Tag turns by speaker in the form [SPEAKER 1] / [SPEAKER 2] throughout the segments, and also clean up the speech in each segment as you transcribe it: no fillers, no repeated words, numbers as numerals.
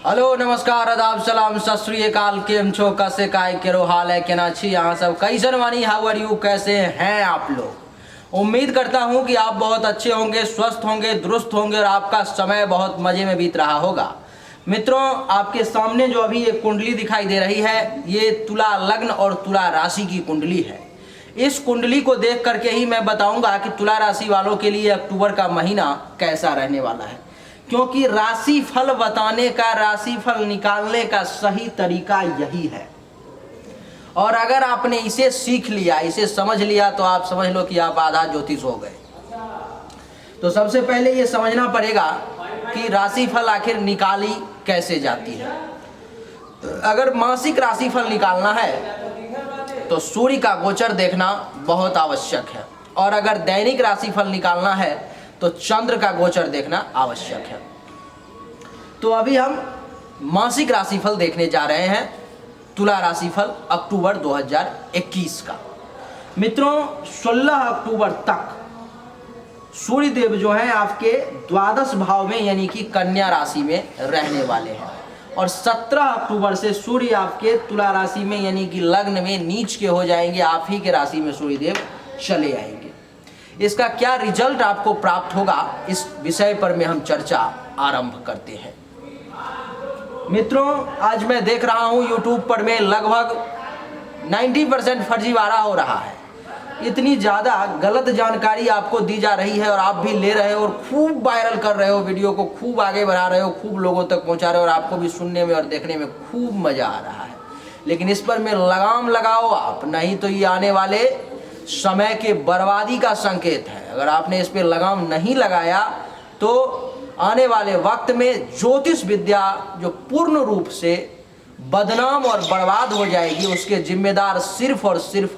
[SPEAKER 1] Hello नमस्कार आदाब सलाम सत श्री अकाल केम छो कैसे काय केरो हाल है केना छी यहाँ सब कैसन वानी हाउ आर यू कैसे हैं आप लोग। उम्मीद करता हूँ कि आप बहुत अच्छे होंगे, स्वस्थ होंगे, दुरुस्त होंगे और आपका समय बहुत मज़े में बीत रहा होगा। मित्रों, आपके सामने जो अभी एक कुंडली दिखाई दे रही है ये तुला लग्न और तुला राशि की कुंडली है। इस कुंडली को देख करके ही मैं बताऊंगा कि तुला राशि वालों के लिए अक्टूबर का महीना कैसा रहने वाला है, क्योंकि राशि फल बताने का, राशि फल निकालने का सही तरीका यही है। और अगर आपने इसे सीख लिया, इसे समझ लिया तो आप समझ लो कि आप आधा ज्योतिष हो गए। तो सबसे पहले ये समझना पड़ेगा कि राशि फल आखिर निकाली कैसे जाती है। अगर मासिक राशि फल निकालना है तो सूर्य का गोचर देखना बहुत आवश्यक है, और अगर दैनिक राशि फल निकालना है तो चंद्र का गोचर देखना आवश्यक है। तो अभी हम मासिक राशिफल देखने जा रहे हैं, तुला राशिफल अक्टूबर 2021 का। मित्रों, 16 अक्टूबर तक सूर्य देव जो है आपके द्वादश भाव में यानी कि कन्या राशि में रहने वाले हैं, और 17 अक्टूबर से सूर्य आपके तुला राशि में यानी कि लग्न में नीच के हो जाएंगे, आप ही के राशि में सूर्य देव चले आएंगे। इसका क्या रिजल्ट आपको प्राप्त होगा, इस विषय पर में हम चर्चा आरंभ करते हैं। मित्रों, आज मैं देख रहा हूं यूट्यूब पर में लगभग 90% फर्जीवाड़ा हो रहा है। इतनी ज़्यादा गलत जानकारी आपको दी जा रही है और आप भी ले रहे हो और खूब वायरल कर रहे हो, वीडियो को खूब आगे बढ़ा रहे हो, खूब लोगों तक पहुंचा रहे हो, और आपको भी सुनने में और देखने में खूब मज़ा आ रहा है। लेकिन इस पर में लगाम लगाओ आप, नहीं तो ये आने वाले समय के बर्बादी का संकेत है। अगर आपने इस पे लगाम नहीं लगाया तो आने वाले वक्त में ज्योतिष विद्या जो पूर्ण रूप से बदनाम और बर्बाद हो जाएगी, उसके जिम्मेदार सिर्फ और सिर्फ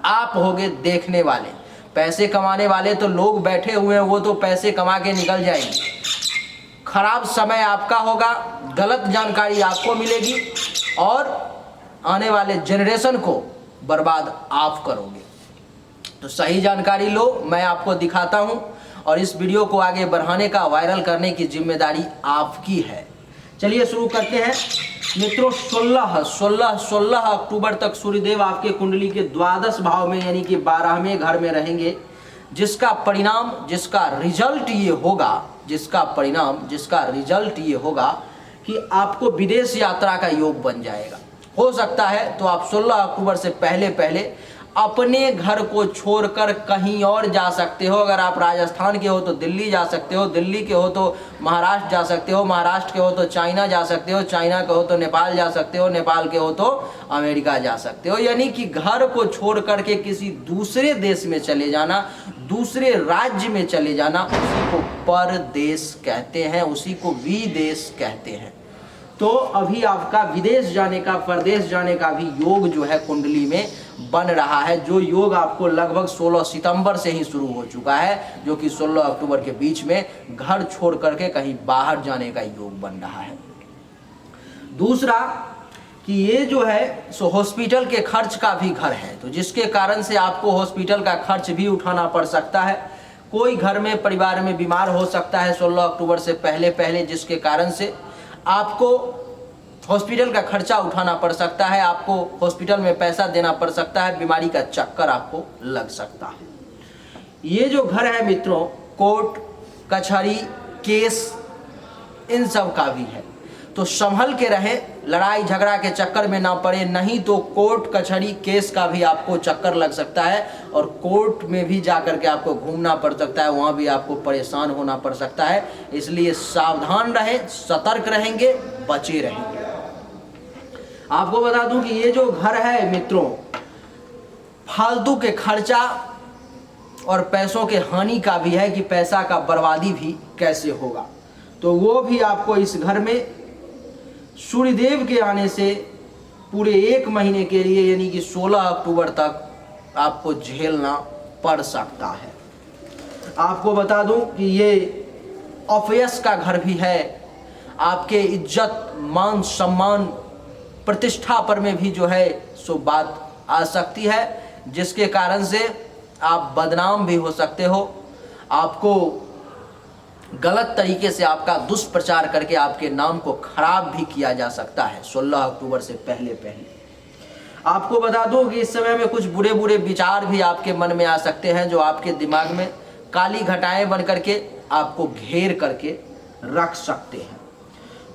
[SPEAKER 1] आप होगे देखने वाले। पैसे कमाने वाले तो लोग बैठे हुए हैं, वो तो पैसे कमा के निकल जाएंगे। खराब समय आपका होगा, गलत जानकारी आपको मिलेगी और आने वाले जनरेशन को बर्बाद आप करोगे। तो सही जानकारी लो, मैं आपको दिखाता हूं, और इस वीडियो को आगे बढ़ाने का, वायरल करने की जिम्मेदारी आपकी है। चलिए शुरू करते हैं। मित्रों, 16 अक्टूबर तक सूर्यदेव आपके कुंडली के द्वादश भाव में यानी कि 12वें घर में रहेंगे, जिसका परिणाम, जिसका रिजल्ट ये होगा कि आपको विदेश यात्रा का योग बन जाएगा। हो सकता है तो आप 16 अक्टूबर से पहले अपने घर को छोड़कर कहीं और जा सकते हो। अगर आप राजस्थान के हो तो दिल्ली जा सकते हो, दिल्ली के हो तो महाराष्ट्र जा सकते हो, महाराष्ट्र के हो तो चाइना जा सकते हो, चाइना के हो तो नेपाल जा सकते हो, नेपाल के हो तो अमेरिका जा सकते हो। यानी कि घर को छोड़ करके किसी दूसरे देश में चले जाना, दूसरे राज्य में चले जाना, उसी को परदेश कहते हैं, उसी को विदेश कहते हैं। तो अभी आपका विदेश जाने का, परदेश जाने का भी योग जो है कुंडली में बन रहा है, जो योग आपको लगभग 16 सितंबर से ही शुरू हो चुका है, जो कि 16 अक्टूबर के बीच में घर छोड़ करके कहीं बाहर जाने का योग बन रहा है। दूसरा कि ये जो है सो हॉस्पिटल के खर्च का भी घर है, तो जिसके कारण से आपको हॉस्पिटल का खर्च भी उठाना पड़ सकता है। कोई घर में, परिवार में बीमार हो सकता है 16 अक्टूबर से पहले, जिसके कारण से आपको हॉस्पिटल का खर्चा उठाना पड़ सकता है, आपको हॉस्पिटल में पैसा देना पड़ सकता है, बीमारी का चक्कर आपको लग सकता है। ये जो घर है मित्रों, कोर्ट कचहरी केस इन सब का भी है, तो संभल के रहे, लड़ाई झगड़ा के चक्कर में ना पड़े, नहीं तो कोर्ट कचहरी केस का भी आपको चक्कर लग सकता है, और कोर्ट में भी जाकर के आपको घूमना पड़ सकता है, वहाँ भी आपको परेशान होना पड़ सकता है। इसलिए सावधान रहें, सतर्क रहेंगे, बचे रहेंगे। आपको बता दूं कि ये जो घर है मित्रों, फालतू के खर्चा और पैसों के हानि का भी है, कि पैसा का बर्बादी भी कैसे होगा, तो वो भी आपको इस घर में सूर्यदेव के आने से पूरे 1 महीने के लिए यानी कि 16 अक्टूबर तक आपको झेलना पड़ सकता है। आपको बता दूं कि ये अपयश का घर भी है, आपके इज्जत, मान, सम्मान, प्रतिष्ठा पर में भी जो है सो बात आ सकती है, जिसके कारण से आप बदनाम भी हो सकते हो, आपको गलत तरीके से आपका दुष्प्रचार करके आपके नाम को खराब भी किया जा सकता है 16 अक्टूबर से पहले पहले। आपको बता दूं कि इस समय में कुछ बुरे बुरे विचार भी आपके मन में आ सकते हैं, जो आपके दिमाग में काली घटाएं बन करके आपको घेर करके रख सकते हैं।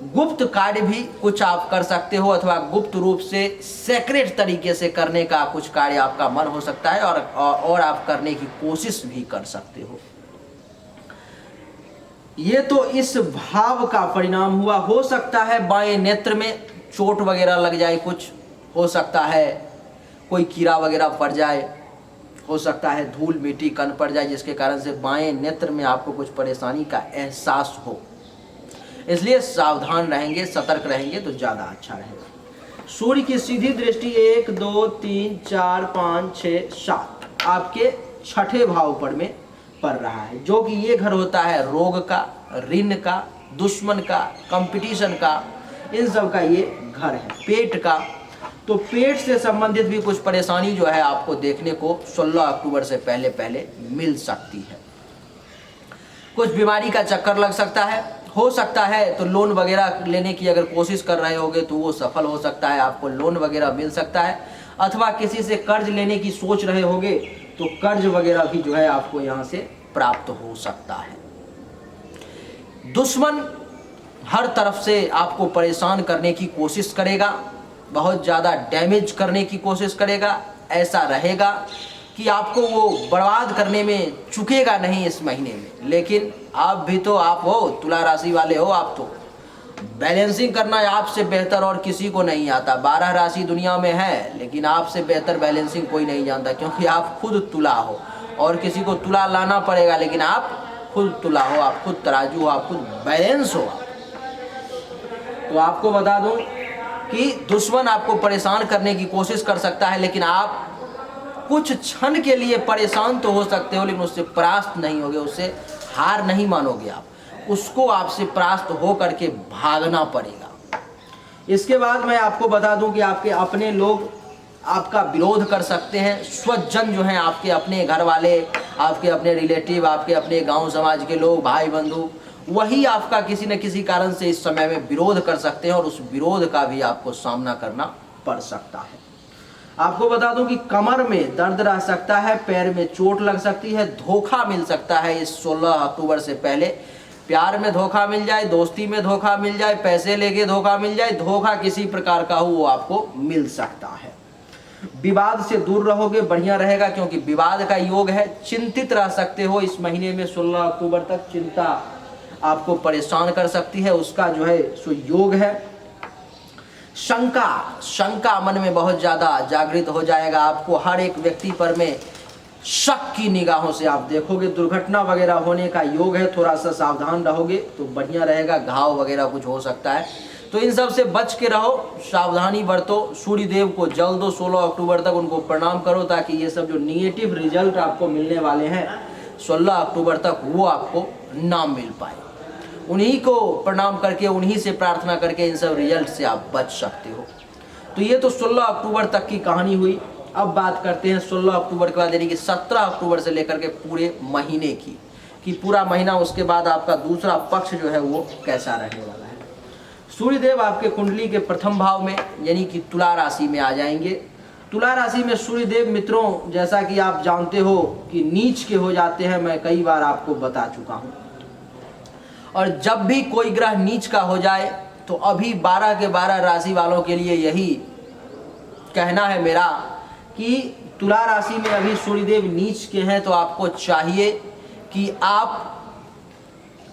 [SPEAKER 1] गुप्त कार्य भी कुछ आप कर सकते हो, अथवा गुप्त रूप से सीक्रेट तरीके से करने का कुछ कार्य आपका मन हो सकता है और आप करने की कोशिश भी कर सकते हो। ये तो इस भाव का परिणाम हुआ। हो सकता है बाएं नेत्र में चोट वगैरह लग जाए, कुछ हो सकता है कोई कीड़ा वगैरह पड़ जाए, हो सकता है धूल मिट्टी कण पड़ जाए, जिसके कारण से बाएं नेत्र में आपको कुछ परेशानी का एहसास हो। इसलिए सावधान रहेंगे, सतर्क रहेंगे तो ज़्यादा अच्छा रहेगा। सूर्य की सीधी दृष्टि 1 2 3 4 5 6 7 आपके छठे भाव पर में पड़ रहा है, जो कि ये घर होता है रोग का, ऋण का, दुश्मन का, कंपटीशन का, इन सब का ये घर है। पेट का, तो पेट से संबंधित भी कुछ परेशानी जो है आपको देखने को 16 अक्टूबर से पहले पहले मिल सकती है। कुछ बीमारी का चक्कर लग सकता है, हो सकता है तो लोन वगैरह लेने की अगर कोशिश कर रहे होगे तो वो सफल हो सकता है, आपको लोन वगैरह मिल सकता है। अथवा किसी से कर्ज लेने की सोच रहे होगे तो कर्ज वगैरह भी जो है आपको यहाँ से प्राप्त हो सकता है। दुश्मन हर तरफ से आपको परेशान करने की कोशिश करेगा, बहुत ज़्यादा डैमेज करने की कोशिश करेगा। ऐसा रहेगा कि आपको वो बर्बाद करने में चुकेगा नहीं इस महीने में। लेकिन आप भी तो आप हो, तुला राशि वाले हो, आप तो बैलेंसिंग करना आपसे बेहतर और किसी को नहीं आता। 12 राशि दुनिया में है, लेकिन आपसे बेहतर बैलेंसिंग कोई नहीं जानता, क्योंकि आप खुद तुला हो और किसी को तुला लाना पड़ेगा, लेकिन आप खुद तुला हो, आप खुद तराजू हो, आप खुद बैलेंस हो। तो आपको बता दूं कि दुश्मन आपको परेशान करने की कोशिश कर सकता है, लेकिन आप कुछ क्षण के लिए परेशान तो हो सकते हो, लेकिन उससे परास्त नहीं होगे, उससे हार नहीं मानोगे आप, उसको आपसे परास्त हो करके भागना पड़ेगा। इसके बाद मैं आपको बता दूं कि आपके अपने लोग आपका विरोध कर सकते हैं। स्वजन जो हैं, आपके अपने घर वाले, आपके अपने रिलेटिव, आपके अपने गांव समाज के लोग, भाई बंधु, वही आपका किसी न किसी कारण से इस समय में विरोध कर सकते हैं और उस विरोध का भी आपको सामना करना पड़ सकता है। आपको बता दूं कि कमर में दर्द रह सकता है, पैर में चोट लग सकती है, धोखा मिल सकता है इस 16 अक्टूबर से पहले। प्यार में धोखा मिल जाए, दोस्ती में धोखा मिल जाए, पैसे लेके धोखा मिल जाए, धोखा किसी प्रकार का हो वो आपको मिल सकता है। विवाद से दूर रहोगे, बढ़िया रहेगा, क्योंकि विवाद का योग है। चिंतित रह सकते हो इस महीने में 16 अक्टूबर तक, चिंता आपको परेशान कर सकती है, उसका जो है सो योग है। शंका मन में बहुत ज़्यादा जागृत हो जाएगा, आपको हर एक व्यक्ति पर में शक की निगाहों से आप देखोगे। दुर्घटना वगैरह होने का योग है, थोड़ा सा सावधान रहोगे तो बढ़िया रहेगा। घाव वगैरह कुछ हो सकता है, तो इन सब से बच के रहो, सावधानी बरतो। सूर्य देव को जल दो 16 अक्टूबर तक, उनको प्रणाम करो, ताकि ये सब जो निगेटिव रिजल्ट आपको मिलने वाले हैं 16 अक्टूबर तक वो आपको ना मिल पाए। उन्हीं को प्रणाम करके, उन्हीं से प्रार्थना करके इन सब रिजल्ट से आप बच सकते हो। तो ये तो 16 अक्टूबर तक की कहानी हुई। अब बात करते हैं 16 अक्टूबर के बाद, यानी कि 17 अक्टूबर से लेकर के पूरे महीने की, कि पूरा महीना उसके बाद आपका दूसरा पक्ष जो है वो कैसा रहने वाला है। सूर्यदेव आपके कुंडली के प्रथम भाव में, यानी कि तुला राशि में आ जाएंगे। तुला राशि में सूर्यदेव मित्रों, जैसा कि आप जानते हो कि नीच के हो जाते हैं, मैं कई बार आपको बता चुका हूँ। और जब भी कोई ग्रह नीच का हो जाए तो अभी 12 के 12 राशि वालों के लिए यही कहना है मेरा कि तुला राशि में अभी सूर्यदेव नीच के हैं, तो आपको चाहिए कि आप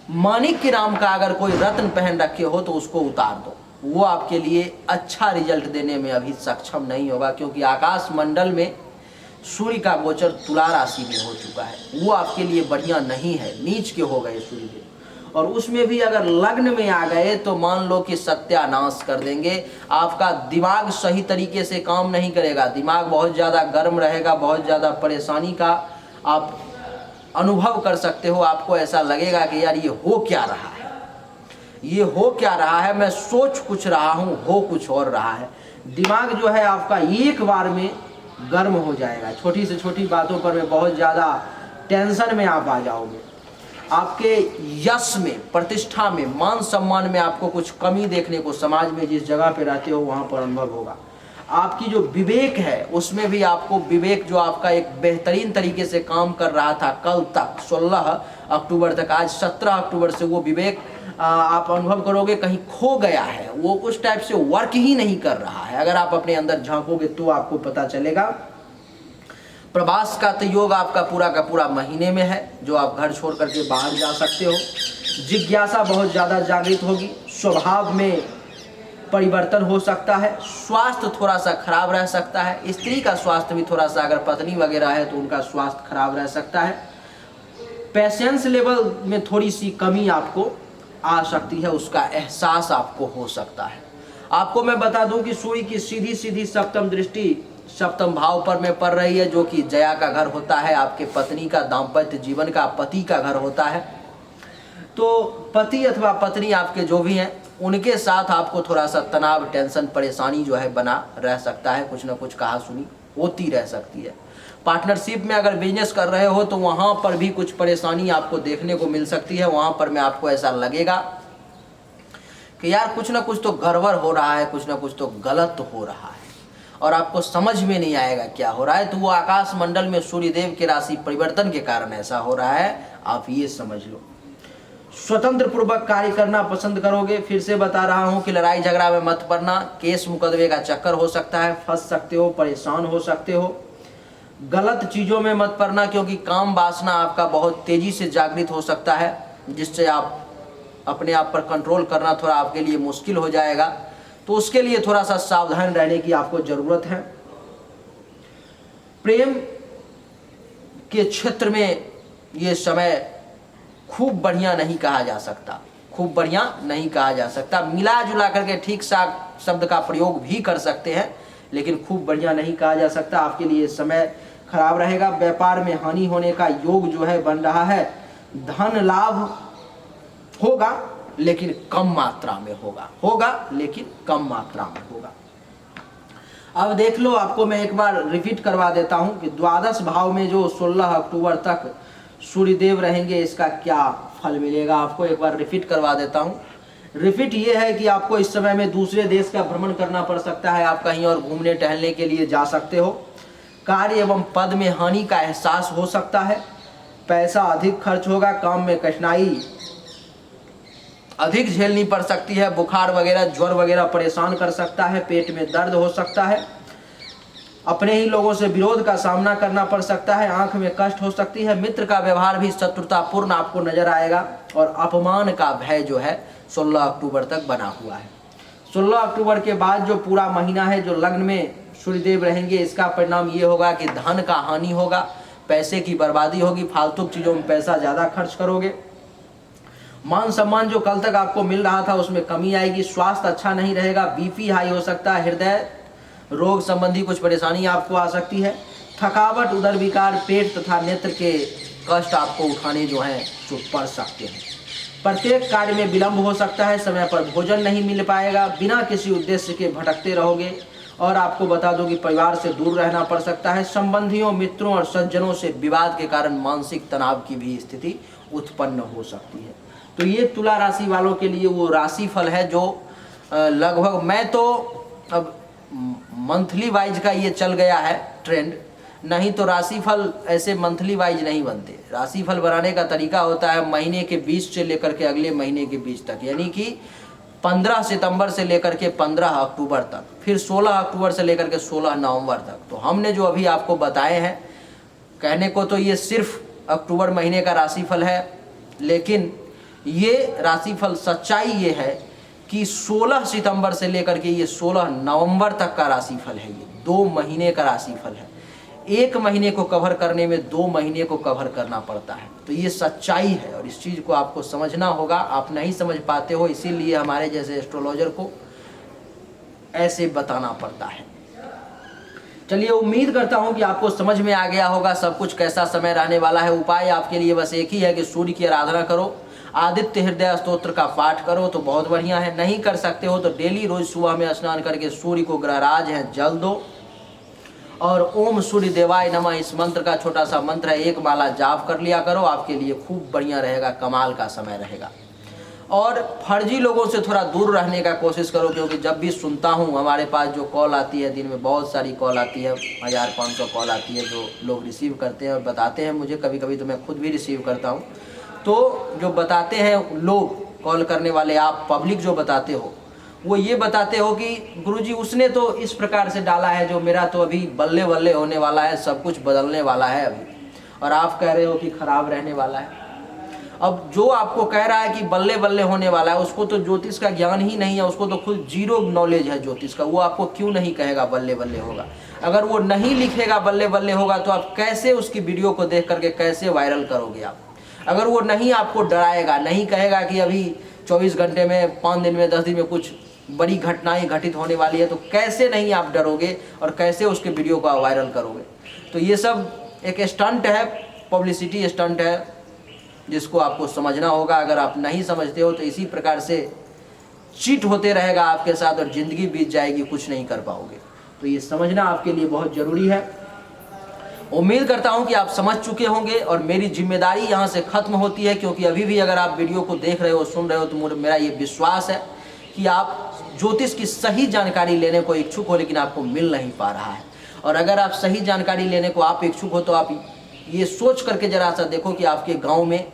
[SPEAKER 1] माणिक के नाम का अगर कोई रत्न पहन रखे हो तो उसको उतार दो। वो आपके लिए अच्छा रिजल्ट देने में अभी सक्षम नहीं होगा, क्योंकि आकाश मंडल में सूर्य का गोचर तुला राशि में हो चुका है, वो आपके लिए बढ़िया नहीं है, नीच के हो गए सूर्यदेव। और उसमें भी अगर लग्न में आ गए तो मान लो कि सत्यानाश कर देंगे। आपका दिमाग सही तरीके से काम नहीं करेगा, दिमाग बहुत ज़्यादा गर्म रहेगा, बहुत ज़्यादा परेशानी का आप अनुभव कर सकते हो। आपको ऐसा लगेगा कि यार ये हो क्या रहा है, ये हो क्या रहा है, मैं सोच कुछ रहा हूँ, हो कुछ और रहा है। दिमाग जो है आपका एक बार में गर्म हो जाएगा, छोटी से छोटी बातों पर में बहुत ज़्यादा टेंशन में आप आ जाओगे। आपके यश में, प्रतिष्ठा में, मान सम्मान में आपको कुछ कमी देखने को समाज में जिस जगह पे रहते हो वहाँ पर अनुभव होगा। आपकी जो विवेक है उसमें भी आपको विवेक जो आपका एक बेहतरीन तरीके से काम कर रहा था कल तक 16 अक्टूबर तक, आज 17 अक्टूबर से वो विवेक आप अनुभव करोगे कहीं खो गया है, वो उस टाइप से वर्क ही नहीं कर रहा है। अगर आप अपने अंदर झांकोगे तो आपको पता चलेगा। प्रवास का तो योग आपका पूरा का पूरा महीने में है, जो आप घर छोड़ करके बाहर जा सकते हो। जिज्ञासा बहुत ज़्यादा जागृत होगी, स्वभाव में परिवर्तन हो सकता है, स्वास्थ्य थोड़ा सा खराब रह सकता है, स्त्री का स्वास्थ्य भी थोड़ा सा, अगर पत्नी वगैरह है तो उनका स्वास्थ्य खराब रह सकता है। पेशेंस लेवल में थोड़ी सी कमी आपको आ सकती है, उसका एहसास आपको हो सकता है। आपको मैं बता दूं कि सूर्य की सीधी सीधी सप्तम दृष्टि सप्तम भाव पर में पड़ रही है, जो कि जया का घर होता है, आपके पत्नी का, दाम्पत्य जीवन का, पति का घर होता है। तो पति अथवा पत्नी आपके जो भी हैं उनके साथ आपको थोड़ा सा तनाव, टेंशन, परेशानी जो है बना रह सकता है, कुछ ना कुछ कहा सुनी होती रह सकती है। पार्टनरशिप में अगर बिजनेस कर रहे हो तो वहाँ पर भी कुछ परेशानी आपको देखने को मिल सकती है। वहाँ पर में आपको ऐसा लगेगा कि यार कुछ ना कुछ तो गड़बड़ हो रहा है, कुछ ना कुछ तो गलत हो रहा है, और आपको समझ में नहीं आएगा क्या हो रहा है। तो वो आकाश मंडल में सूर्यदेव के राशि परिवर्तन के कारण ऐसा हो रहा है, आप ये समझ लो। स्वतंत्र पूर्वक कार्य करना पसंद करोगे। फिर से बता रहा हूं कि लड़ाई झगड़ा में मत पड़ना, केस मुकदमे का चक्कर हो सकता है, फंस सकते हो, परेशान हो सकते हो। गलत चीज़ों में मत पड़ना, क्योंकि काम वासना आपका बहुत तेज़ी से जागृत हो सकता है, जिससे आप अपने आप पर कंट्रोल करना थोड़ा आपके लिए मुश्किल हो जाएगा। तो उसके लिए थोड़ा सा सावधान रहने की आपको ज़रूरत है। प्रेम के क्षेत्र में ये समय खूब बढ़िया नहीं कहा जा सकता, खूब बढ़िया नहीं कहा जा सकता। मिला जुला करके ठीक सा शब्द का प्रयोग भी कर सकते हैं, लेकिन खूब बढ़िया नहीं कहा जा सकता। आपके लिए समय खराब रहेगा। व्यापार में हानि होने का योग जो है बन रहा है। धन लाभ होगा लेकिन कम मात्रा में होगा लेकिन कम मात्रा में होगा। अब देख लो, आपको मैं एक बार रिपीट करवा देता हूं कि द्वादश भाव में जो 16 अक्टूबर तक सूर्यदेव रहेंगे, इसका क्या फल मिलेगा आपको एक बार रिपीट करवा देता हूं। रिपीट ये है कि आपको इस समय में दूसरे देश का भ्रमण करना पड़ सकता है, आप कहीं और घूमने टहलने के लिए जा सकते हो। कार्य एवं पद में हानि का एहसास हो सकता है। पैसा अधिक खर्च होगा, काम में कठिनाई अधिक झेलनी पड़ सकती है। बुखार वगैरह, ज्वर वगैरह परेशान कर सकता है। पेट में दर्द हो सकता है। अपने ही लोगों से विरोध का सामना करना पड़ सकता है। आंख में कष्ट हो सकती है। मित्र का व्यवहार भी शत्रुतापूर्ण आपको नजर आएगा। और अपमान का भय जो है 16 अक्टूबर तक बना हुआ है। 16 अक्टूबर के बाद जो पूरा महीना है, जो लग्न में सूर्यदेव रहेंगे, इसका परिणाम ये होगा कि धन का हानि होगा, पैसे की बर्बादी होगी, फालतू चीज़ों में पैसा ज़्यादा खर्च करोगे। मान सम्मान जो कल तक आपको मिल रहा था उसमें कमी आएगी। स्वास्थ्य अच्छा नहीं रहेगा, बीपी हाई हो सकता है, हृदय रोग संबंधी कुछ परेशानी आपको आ सकती है। थकावट, उदर विकार, पेट तथा नेत्र के कष्ट आपको उठाने जो हैं जो पड़ सकते हैं। प्रत्येक कार्य में विलंब हो सकता है। समय पर भोजन नहीं मिल पाएगा। बिना किसी उद्देश्य के भटकते रहोगे। और आपको बता दो कि परिवार से दूर रहना पड़ सकता है। संबंधियों, मित्रों और सज्जनों से विवाद के कारण मानसिक तनाव की भी स्थिति उत्पन्न हो सकती है। तो ये तुला राशि वालों के लिए वो राशि फल है जो लगभग, मैं तो अब मंथली वाइज का ये चल गया है ट्रेंड, नहीं तो राशिफल ऐसे मंथली वाइज नहीं बनते। राशिफल बनाने का तरीका होता है महीने के 20 से लेकर के अगले महीने के 20 तक, यानी कि 15 सितंबर से लेकर के 15 अक्टूबर तक, फिर 16 अक्टूबर से लेकर के 16 नवंबर तक। तो हमने जो अभी आपको बताए हैं, कहने को तो ये सिर्फ अक्टूबर महीने का राशिफल है, लेकिन ये राशिफल सच्चाई ये है कि 16 सितंबर से लेकर के ये 16 नवंबर तक का राशिफल है। ये 2 महीने का राशिफल है। 1 महीने को कवर करने में 2 महीने को कवर करना पड़ता है। तो ये सच्चाई है और इस चीज़ को आपको समझना होगा। आप नहीं समझ पाते हो, इसीलिए हमारे जैसे एस्ट्रोलॉजर को ऐसे बताना पड़ता है। चलिए, उम्मीद करता हूँ कि आपको समझ में आ गया होगा सब कुछ, कैसा समय रहने वाला है। उपाय आपके लिए बस एक ही है कि सूर्य की आराधना करो, आदित्य हृदय स्तोत्र का पाठ करो तो बहुत बढ़िया है। नहीं कर सकते हो तो डेली रोज सुबह में स्नान करके सूर्य को ग्रहराज है जल दो, और ओम सूर्य देवाय नमः इस मंत्र का छोटा सा मंत्र है, 1 माला जाप कर लिया करो, आपके लिए खूब बढ़िया रहेगा, कमाल का समय रहेगा। और फर्जी लोगों से थोड़ा दूर रहने का कोशिश करो, क्योंकि जब भी सुनता हूँ हमारे पास जो कॉल आती है, दिन में बहुत सारी कॉल आती है, 1500 कॉल आती है जो लोग रिसीव करते हैं और बताते हैं मुझे, कभी कभी तो मैं खुद भी रिसीव करता हूँ। तो जो बताते हैं लोग कॉल करने वाले, आप पब्लिक जो बताते हो, वो ये बताते हो कि गुरुजी उसने तो इस प्रकार से डाला है जो मेरा तो अभी बल्ले बल्ले होने वाला है, सब कुछ बदलने वाला है अभी, और आप कह रहे हो कि खराब रहने वाला है। अब जो आपको कह रहा है कि बल्ले बल्ले होने वाला है, उसको तो ज्योतिष का ज्ञान ही नहीं है, उसको तो खुद जीरो नॉलेज है ज्योतिष का, वो आपको क्यों नहीं कहेगा बल्ले बल्ले होगा। अगर वो नहीं लिखेगा बल्ले बल्ले होगा तो आप कैसे उसकी वीडियो को देख करके कैसे वायरल करोगे आप। अगर वो नहीं आपको डराएगा, नहीं कहेगा कि अभी 24 घंटे में, 5 दिन में, 10 दिन में कुछ बड़ी घटनाएं घटित होने वाली है, तो कैसे नहीं आप डरोगे और कैसे उसके वीडियो को वायरल करोगे। तो ये सब एक स्टंट है, पब्लिसिटी स्टंट है, जिसको आपको समझना होगा। अगर आप नहीं समझते हो तो इसी प्रकार से चीट होते रहेगा आपके साथ और ज़िंदगी बीत जाएगी, कुछ नहीं कर पाओगे। तो ये समझना आपके लिए बहुत ज़रूरी है। उम्मीद करता हूं कि आप समझ चुके होंगे और मेरी जिम्मेदारी यहां से खत्म होती है, क्योंकि अभी भी अगर आप वीडियो को देख रहे हो, सुन रहे हो, तो मेरा ये विश्वास है कि आप ज्योतिष की सही जानकारी लेने को इच्छुक हो, लेकिन आपको मिल नहीं पा रहा है। और अगर आप सही जानकारी लेने को आप इच्छुक हो तो आप ये सोच करके जरा सा देखो कि आपके गाँव में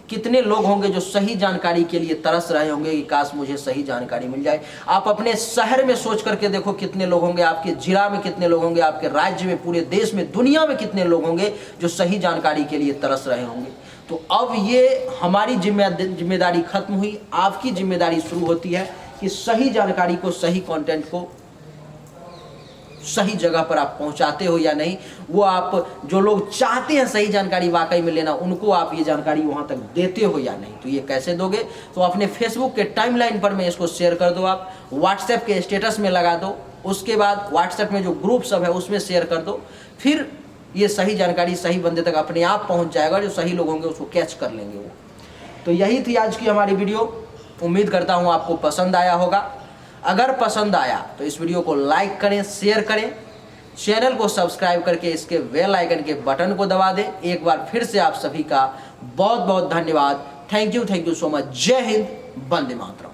[SPEAKER 1] कितने लोग होंगे जो सही जानकारी के लिए तरस रहे होंगे कि काश मुझे सही जानकारी मिल जाए। आप अपने शहर में सोच करके देखो कितने लोग होंगे, आपके जिला में कितने लोग होंगे, आपके राज्य में, पूरे देश में, दुनिया में कितने लोग होंगे जो सही जानकारी के लिए तरस रहे होंगे। तो अब ये हमारी जिम्मेदारी खत्म हुई, आपकी जिम्मेदारी शुरू होती है कि सही जानकारी को, सही कंटेंट को सही जगह पर आप पहुंचाते हो या नहीं। वो आप जो लोग चाहते हैं सही जानकारी वाकई में लेना, उनको आप ये जानकारी वहां तक देते हो या नहीं। तो ये कैसे दोगे? तो अपने फेसबुक के टाइमलाइन पर में इसको शेयर कर दो, आप व्हाट्सएप के स्टेटस में लगा दो, उसके बाद व्हाट्सएप में जो ग्रुप सब है उसमें शेयर कर दो। फिर ये सही जानकारी सही बंदे तक अपने आप पहुँच जाएगा, जो सही लोग होंगे उसको कैच कर लेंगे वो। तो यही थी आज की हमारी वीडियो। उम्मीद करता हूँ आपको पसंद आया होगा। अगर पसंद आया तो इस वीडियो को लाइक करें, शेयर करें, चैनल को सब्सक्राइब करके इसके बेल आइकन के बटन को दबा दें। एक बार फिर से आप सभी का बहुत बहुत धन्यवाद। Thank you so much. जय हिंद, वंदे मातरम।